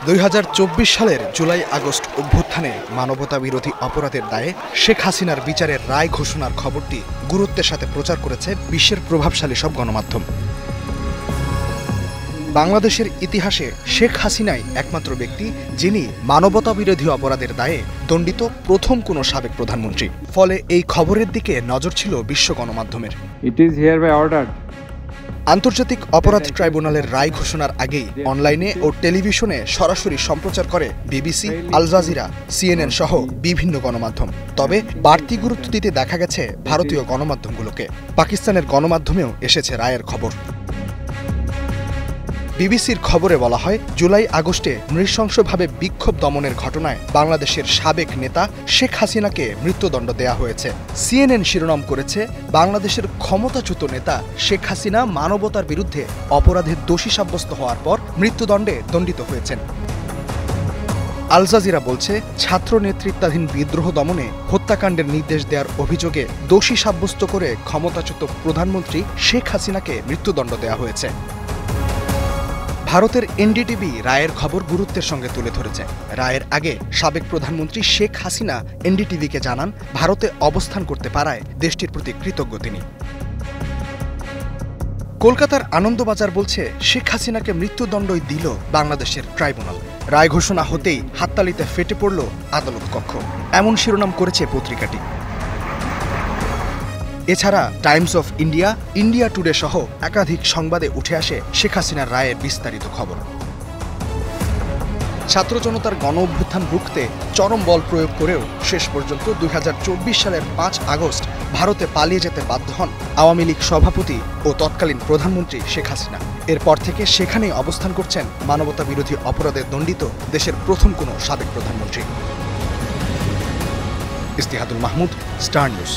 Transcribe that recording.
2024 সালের July August অভ্যুত্থানে মানবতা বিরোধী অপরাধের দায়ে শেখ হাসিনার বিচারের রায় ঘোষণার খবরটি গুরুত্বের সাথে প্রচার করেছে বিশ্বের প্রভাবশালী সব গণমাধ্যম। বাংলাদেশের ইতিহাসে শেখ হাসিনাই একমাত্র ব্যক্তি যিনি মানবতা বিরোধী অপরাধের দায়ে দণ্ডিত প্রথম কোনো সাবেক প্রধানমন্ত্রী। ফলে এই খবরের দিকে নজর ছিল বিশ্ব গণমাধ্যমের। আন্তর্জাতিক অপরাধ ট্রাইব্যুনালের রায় ঘোষণার আগেই অনলাইনে ও টেলিভিশনে সরাসরি সম্প্রচার করে বিবিসি, আল জাজিরা, CNN সহ বিভিন্ন গণমাধ্যম। তবে বাড়তি গুরুত্ব দিতে দেখা গেছে ভারতীয় গণমাধ্যমগুলোকে। পাকিস্তানের গণমাধ্যমেও এসেছে রায়ের খবর। বিবিসির খবরে বলা হয়, জুলাই আগস্টে নৃশংসভাবে বিক্ষোভ দমনের ঘটনায় বাংলাদেশের সাবেক নেতা শেখ হাসিনাকে মৃত্যুদণ্ড দেয়া হয়েছে। CNN শিরোনাম করেছে, বাংলাদেশের ক্ষমতাচ্যুত নেতা শেখ হাসিনা মানবতার বিরুদ্ধে অপরাধের দোষী সাব্যস্ত হওয়ার পর মৃত্যুদণ্ডে দণ্ডিত হয়েছেন। আল জাজিরা বলছে, ছাত্র নেতৃত্বাধীন বিদ্রোহ দমনে হত্যাকাণ্ডের নির্দেশ দেওয়ার অভিযোগে দোষী সাব্যস্ত করে ক্ষমতাচ্যুত প্রধানমন্ত্রী শেখ হাসিনাকে মৃত্যুদণ্ড দেওয়া হয়েছে। ভারতের NDTV রায়ের খবর গুরুত্বের সঙ্গে তুলে ধরেছে। রায়ের আগে সাবেক প্রধানমন্ত্রী শেখ হাসিনা NDTVকে জানান, ভারতে অবস্থান করতে পারায় দেশটির প্রতি কৃতজ্ঞ তিনি। কলকাতার আনন্দবাজার বলছে, শেখ হাসিনাকে মৃত্যুদণ্ডই দিল বাংলাদেশের ট্রাইব্যুনাল। রায় ঘোষণা হতেই হাততালিতে ফেটে পড়ল আদালত কক্ষ, এমন শিরোনাম করেছে পত্রিকাটি। এছাড়া Times of India, India today সহ একাধিক সংবাদে উঠে আসে শেখ হাসিনার রায়ের বিস্তারিত খবর। ছাত্র জনতার গণ অভ্যুত্থান রুখতে চরম বল প্রয়োগ করেও শেষ পর্যন্ত 2024 সালের 5 আগস্ট ভারতে পালিয়ে যেতে বাধ্য হন আওয়ামী লীগ সভাপতি ও তৎকালীন প্রধানমন্ত্রী শেখ হাসিনা। এরপর থেকে সেখানেই অবস্থান করছেন মানবতা বিরোধী অপরাধে দণ্ডিত দেশের প্রথম কোনো সাবেক প্রধানমন্ত্রী। ইস্তিহাদুল মাহমুদ, স্টার নিউজ।